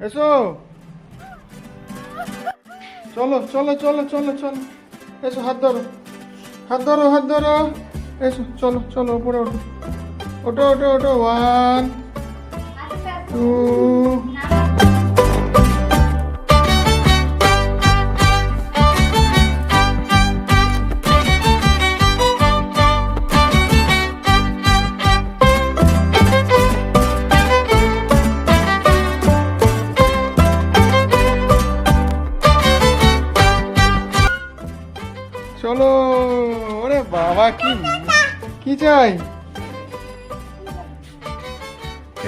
এসো, চলো চলো চলো চলো চলো, এসো, হাত ধরো হাত ধরো হাত ধরো, এসো, চলো চলো, উপরে ওঠো ওঠো ওঠো ওঠো, 1 2। চলো, ওরে বাবা, কি কি চাই,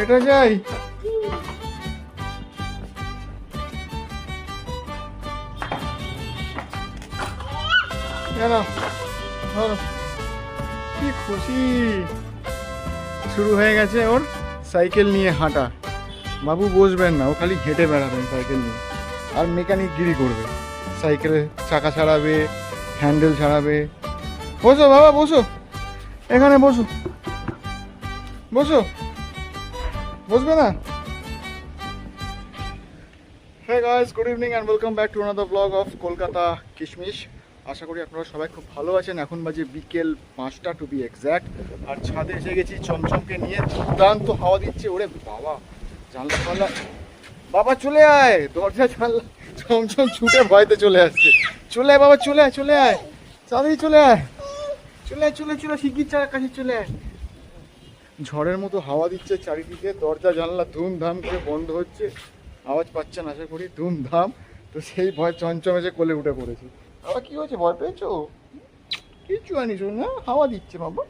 এটা চাই, কেন ধরো, কি খুশি, শুরু হয়ে গেছে ওর সাইকেল নিয়ে হাঁটা। বাবু বসবেন না, ও খালি হেঁটে বেড়াবেন সাইকেল নিয়ে, আর মেকানিক গিরি করবে, সাইকেলে চাকা ছাড়াবে, হ্যান্ডেল ছাড়াবে। বসো বাবা, বসো, এখানে বসো, বসো, বসবে না? Hey guys, good evening and welcome back to another vlog of Kolkata কিশমিশ। আশা করি আপনারা সবাই খুব ভালো আছেন। এখন বাজে বিকেল 5টা টু বি এক্স্যাক্ট, আর ছাদে এসে গেছি চমচমকে নিয়ে। দুর্দান্ত হাওয়া দিচ্ছে, ওরে বাবা, জানলা ফানলা, বাবা চলে আয়, দরজা জানলা, চমচম ছুটে ভয়তে চলে আসছে। চলে আয় বাবা, চলে আয়, চলে আয়, তাড়াতাড়ি চলে আয়, চলে আয়, চলে চলে, শিগগির চাকার কাছে চলে আয়। ঝড়ের মতো হাওয়া দিচ্ছে চারিদিকে, দরজা জানলা ধুমধাম করে বন্ধ হচ্ছে, আওয়াজ পাচ্ছেন আশা করি, ধুমধাম। তো সেই ভয় চমচম এসে কোলে উঠে পড়েছি। বাবা কি হয়েছে, ভয় পেয়েছো? কিছু আনিস না, হাওয়া দিচ্ছে বাবা।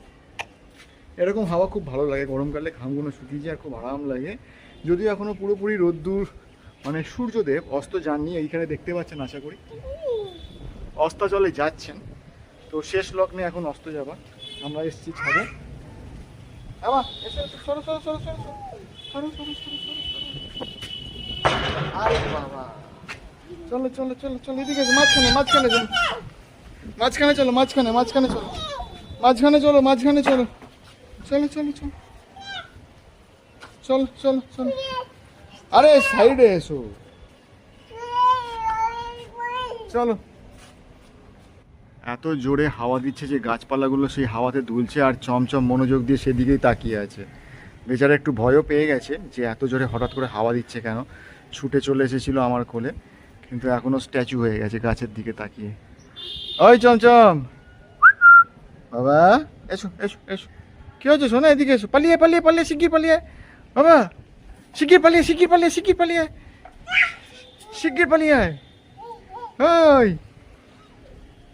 এরকম হাওয়া খুব ভালো লাগে, গরমকালে ঘামগুলো শুকিয়ে যায় আর খুব আরাম লাগে। যদিও এখনো পুরোপুরি রোদ্দুর, মানে সূর্যদেব অস্ত যাননি, এইখানে দেখতে পাচ্ছেন আশা করি, অস্তাচলে যাচ্ছেন। তো শেষ লগ্নে এখন অস্ত যাবা। আমরা এসেছি ছাদে। আবার এসে সরো সরো সরো সরো সরো সরো সরো সরো সরো। আরে বাবা, চলো চলো চলো চলো, এদিকে মাঝখানে মাঝখানে চলো, মাঝখানে চলো, মাঝখানে মাঝখানে চলো, মাঝখানে চলো, মাঝখানে চলো, চলো চলো চলো চলো চলো চলো। আরে সাইডে এসো, চলো। এত জোরে হাওয়া দিচ্ছে যে গাছপালাগুলো সেই হাওয়াতে দুলছে, আর চমচম মনোযোগ দিয়ে সেদিকেই তাকিয়ে আছে। বেচারা একটু ভয়ও পেয়ে গেছে যে এত জোরে হঠাৎ করে হাওয়া দিচ্ছে কেন, ছুটে চলে এসেছিল আমার কোলে, কিন্তু এখনও স্ট্যাচু হয়ে গেছে গাছের দিকে তাকিয়ে। ওই চমচম বাবা, এসো এসো এসো, কী হয়েছে শোনা, এদিকে এসো, পালিয়ে পালিয়ে পালিয়ে, শিগগির পালিয়ে বাবা, শিগগির পালিয়ে, শিগগির পালিয়ে, শিগগির পালিয়ে, শিগগির পালিয়ে আয়, ওই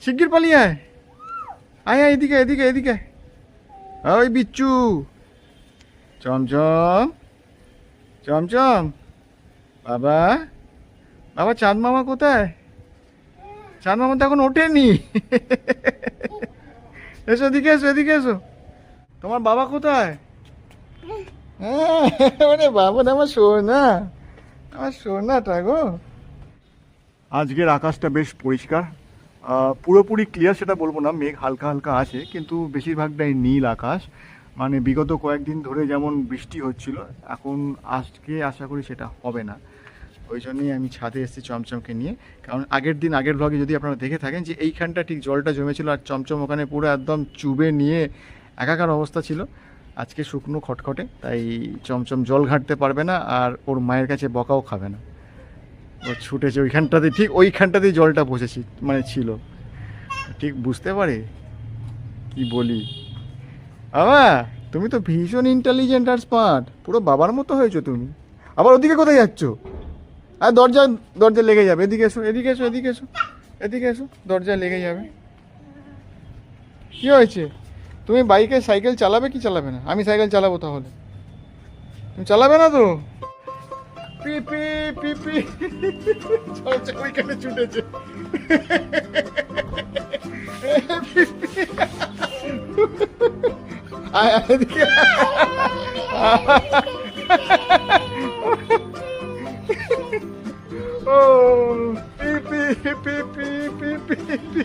শিগগির পালিয়ে আয়, আয় আয়, এদিকে এদিকে এদিকে, ওই বিচ্ছু, চমচম চমচম বাবা, বাবা চাঁদ মামা কোথায়? চাঁদ মামা তো এখন ওঠেনি। এসো এদিকে এসো, এদিকে এসো, তোমার বাবা কোথায়? মানে বাবা, আমার সোনা, আমার সোনাটা গো। আজকের আকাশটা বেশ পরিষ্কার, পুরোপুরি ক্লিয়ার সেটা বলবো না, মেঘ হালকা হালকা আছে, কিন্তু বেশিরভাগটাই নীল আকাশ। মানে বিগত কয়েকদিন ধরে যেমন বৃষ্টি হচ্ছিল, এখন আজকে আশা করি সেটা হবে না। ওই জন্যই আমি ছাদে এসেছি চমচমকে নিয়ে। কারণ আগের ভ্লগে যদি আপনারা দেখে থাকেন যে এইখানটা ঠিক জলটা জমেছিল, আর চমচম ওখানে পুরো একদম চুবে নিয়ে একাকার অবস্থা ছিল। আজকে শুকনো খটখটে, তাই চমচম জল ঘাঁটতে পারবে না, আর ওর মায়ের কাছে বকাও খাবে না। ও ছুটেছে ওইখানটাতে, ঠিক ওইখানটাতেই জলটা বসেছি, মানে ছিল, ঠিক বুঝতে পারে কি বলি। বাবা তুমি তো ভীষণ ইন্টেলিজেন্ট আর স্মার্ট, পুরো বাবার মতো হয়েছো তুমি। আবার ওদিকে কোথায় যাচ্ছ? আর দরজা দরজা লেগে যাবে, এদিকে এসো এদিকে এসো এদিকে এসো এদিকে এসো, দরজা লেগে যাবে। কি হয়েছে, তুমি বাইকে সাইকেল চালাবে কি চালাবে না? আমি সাইকেল চালাবো তাহলে, তুমি চালাবে না তো? পিপি পিপি, ওইখানে ছুটেছে। এদিকে ও পিপি পিপি পিপি,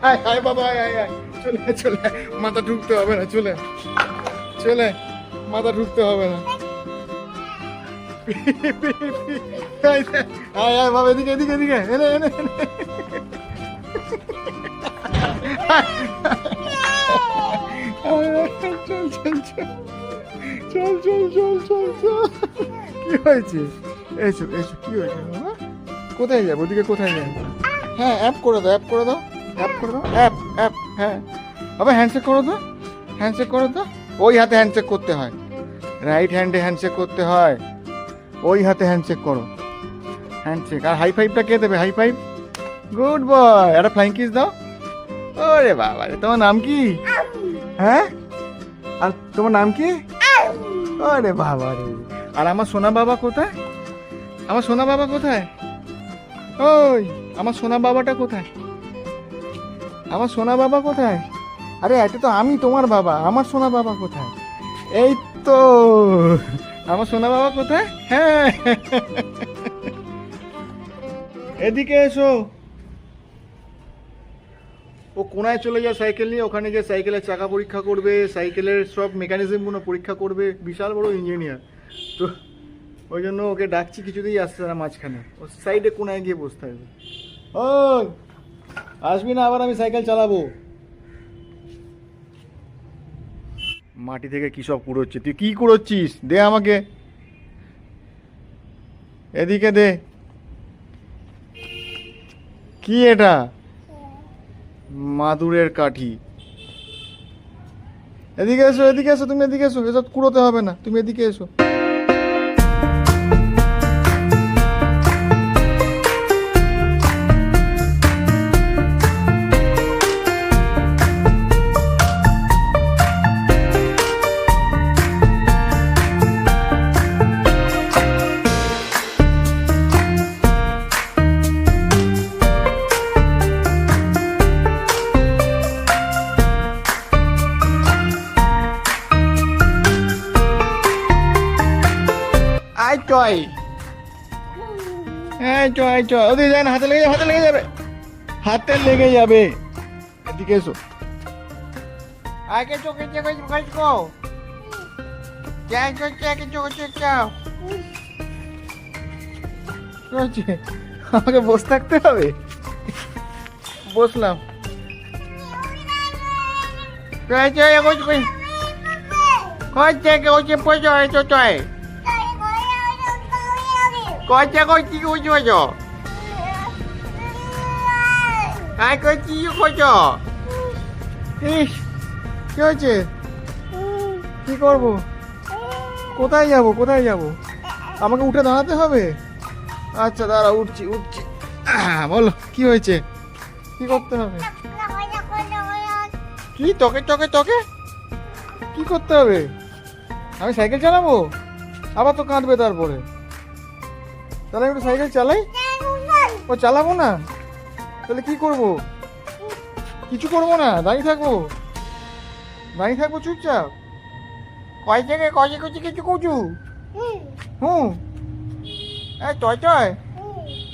আয় আয় বাবা, আয় আয় আয়, চলে চলে, মাথা ঢুকতে হবে না, চলে চলে, মাথা ঢুকতে হবে না। বাবা এদিকে এদিকে এদিকে এনে এনে চল চল চল চল চল চল চল কি হয়েছে? এসো এসো, কি হয়েছে বাবা? কোথায় যাবো? ওদিকে কোথায় যাবো? হ্যাঁ অ্যাপ করে দাও, অ্যাপ করে দাও, অ্যাপ করে দাও, অ্যাপ অ্যাপ। হ্যাঁ বাবা হ্যান্ডশেক করো তো, হ্যান্ডশেক করো তো। ওই হাতে হ্যান্ডশেক করতে হয়, রাইট হ্যান্ডে হ্যান্ডশেক করতে হয়, ওই হাতে হ্যান্ডশেক করো, হ্যান্ডশেক। আর হাই ফাইভটা কে দেবে? High five, good boy. একটা ফ্লাইং কিস দাও। ওরে বাবা রে, তোমার নাম কি? হ্যাঁ, আর তোমার নাম কি? ওরে বাবা রে। আর আমার সোনা বাবা কোথায়? আমার সোনা বাবা কোথায়? ওই আমার সোনা বাবাটা কোথায়? আমার সোনা বাবা কোথায়? আরে এটা তো আমি তোমার বাবা, আমার সোনা বাবা কোথায়? এই তো আমার সোনা বাবা কোথায়? হ্যাঁ এদিকে এসো। ও কোনায় চলে যায় সাইকেল নিয়ে, ওখানে গিয়ে সাইকেলের চাকা পরীক্ষা করবে, সাইকেলের সব মেকানিজমগুলো পরীক্ষা করবে। বিশাল বড় ইঞ্জিনিয়ার তো, ওই জন্য ওকে ডাকছি, কিছুতেই আসছে না মাঝখানে। ও সাইডে কোনায় গিয়ে বসতে হবে। ওই আসবি না আবার, আমি সাইকেল চালাবো। মাটি থেকে কী সব কুড়োচ্ছে? তুই কি কুড়োচ্ছিস? দে আমাকে, এদিকে দে। কি এটা? মাদুরের কাঠি। এদিকে এসো, এদিকে এসো, তুমি এদিকে এসো। এসব কুড়োতে হবে না, তুমি এদিকে এসো। আই চয়, হ্যাঁ চয় চয়। ওদিকে যায় না, হাতে লেগে যাবে, হাতে লেগে যাবে, হাতে লেগে যাবে। এদিকে এসো। আগে চোখে চোখে চোখে যাই চোখে আগে চোখে চোখে যাও। আমাকে বসে থাকতে হবে? বসলাম। চয় চয় কই কই থেকে ওই যে পড়ে যায় তো চয়। কয়টা কইছি কইছো কইছো? আই কইছি কইছো? ইস কি হয়েছে? কি করবো? কোথায় যাব? কোথায় যাব? আমাকে উঠে দাঁড়াতে হবে? আচ্ছা দাঁড়া, উঠছি উঠছি। বলো কি হয়েছে? কি করতে হবে? কি তোকে তোকে তোকে কি করতে হবে? আমি সাইকেল চালাবো? আবার তো কাঁদবে তারপরে। তাহলে আমি একটু সাইকেল চালাই? ও চালাবো না? তাহলে কি করব? কিছু করবো না, দাঁড়িয়ে থাকবো, দাঁড়িয়ে থাকবো চুপচাপ। কয় জায়গায় কয় জায়গায় কিছু কচু? হুম এই টয় টয়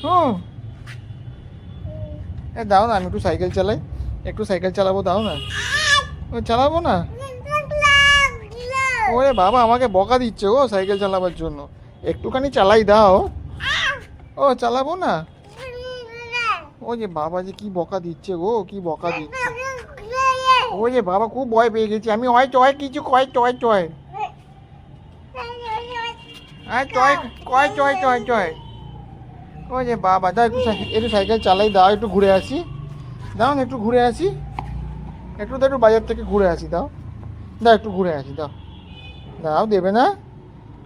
হুম। এ দাও না, আমি একটু সাইকেল চালাই, একটু সাইকেল চালাবো, দাও না। ও চালাবো না? ওরে বাবা আমাকে বকা দিচ্ছে ও সাইকেল চালাবার জন্য। একটুখানি চালাই দাও। ও চালাবো না? ও যে বাবা যে কি বকা দিচ্ছে গো, কি বকা দিচ্ছে। ও যে বাবা খুব ভয় পেয়ে গেছি আমি। হয় টয় কিছু কয় টয় টয়, হ্যাঁ টয় কয় টয় টয় টয়। ও যে বাবা দাও একটু একটু সাইকেল চালাই দাও, একটু ঘুরে আসি। দাও না একটু ঘুরে আসি, একটু তো একটু বাজার থেকে ঘুরে আসি। দাও দাও একটু ঘুরে আসি, দাও দাও। দেবে না?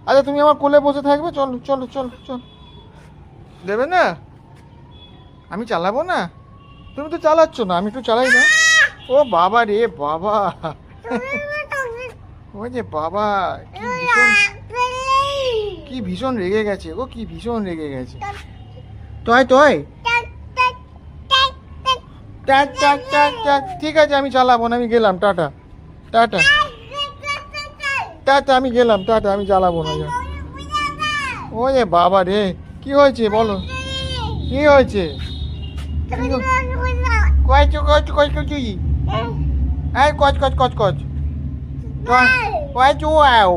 আচ্ছা তুমি আমার কোলে বসে থাকবে, চলো চলো চলো চলো। দেবে না? আমি চালাবো না? তুমি তো চালাচ্ছ না, আমি একটু চালাই না। ও বাবা রে বাবা, ও যে বাবা কি ভীষণ রেগে গেছে ও, কি ভীষণ রেগে গেছে। টয় টয় ঠিক আছে আমি চালাবো না, আমি গেলাম, টাটা টাটা টাটা, আমি গেলাম, টাটা, আমি চালাবো না। ও যে বাবা রে, কি হয়েছে বলো, কি হয়েছে? কচ কচ কচ কচি, এই কচ কচ কচ কচ, কচ চুয়াও,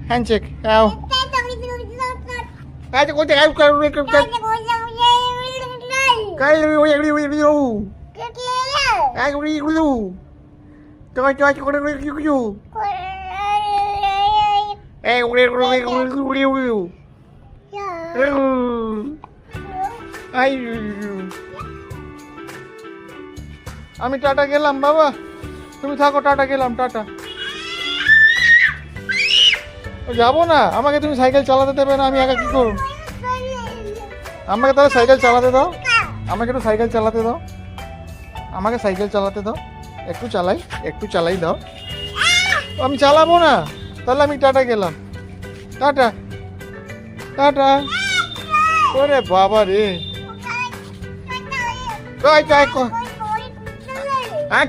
হ্যান্ডশেক আও আচ্ছা কোথায় আউ কাই ওই গুলো তোমার চয় করে কিছু এই আমি টাটা গেলাম বাবা, তুমি থাকো, টাটা গেলাম, টাটা। যাবো না, আমাকে তুমি সাইকেল চালাতে দেবে না, আমি একা কি করব? আমাকে তাহলে সাইকেল চালাতে দাও, আমাকে একটু সাইকেল চালাতে দাও, আমাকে সাইকেল চালাতে দাও, একটু চালাই দাও। আমি চালাবো না, তাহলে আমি টাটা গেলাম, টাটা টাটা। ওরে বাবা রে, কই কই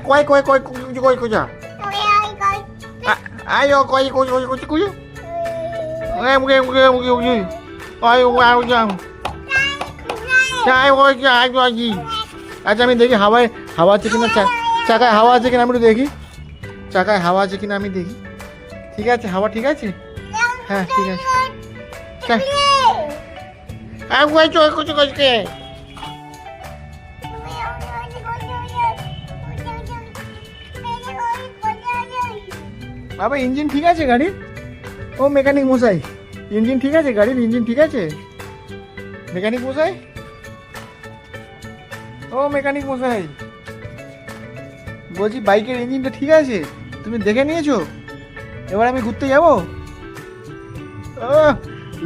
কই কই কই কই কই যা ayo coi আচ্ছা আমি দেখি হাওয়া আছে কিনা, চাকায় হাওয়া আছে কিনা আমি একটু দেখি, চাকায় হাওয়া আছে কিনা আমি দেখি। ঠিক আছে, হাওয়া ঠিক আছে, হ্যাঁ ঠিক আছে। বাবা ইঞ্জিন ঠিক আছে গাড়ির? ও মেকানিক মশাই, ইঞ্জিন ঠিক আছে গাড়ির? ইঞ্জিন ঠিক আছে মেকানিক মশাই? ও মেকানিক মশাই, বলছি বাইকের ইঞ্জিনটা ঠিক আছে? তুমি দেখে নিয়েছো? এবার আমি ঘুরতে যাবো।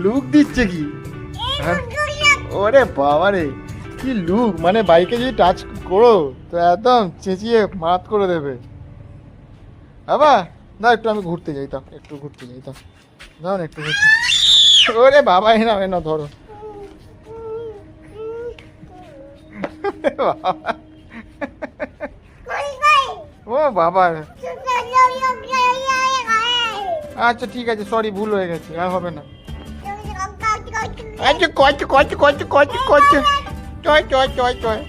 লুক দিচ্ছে কি, ওরে বাবা রে কি লুক, মানে বাইকে যদি টাচ করো তো একদম চেঁচিয়ে মাত করে দেবে। বাবা না একটু আমি ঘুরতে যাইতাম, একটু ঘুরতে যাইতাম, দাও না একটু ঘুরতে। ওরে বাবা এনা ধরো। ও বাবা, আচ্ছা ঠিক আছে, সরি ভুল হয়ে গেছে, আর হবে না। আচ্ছা কচ চয়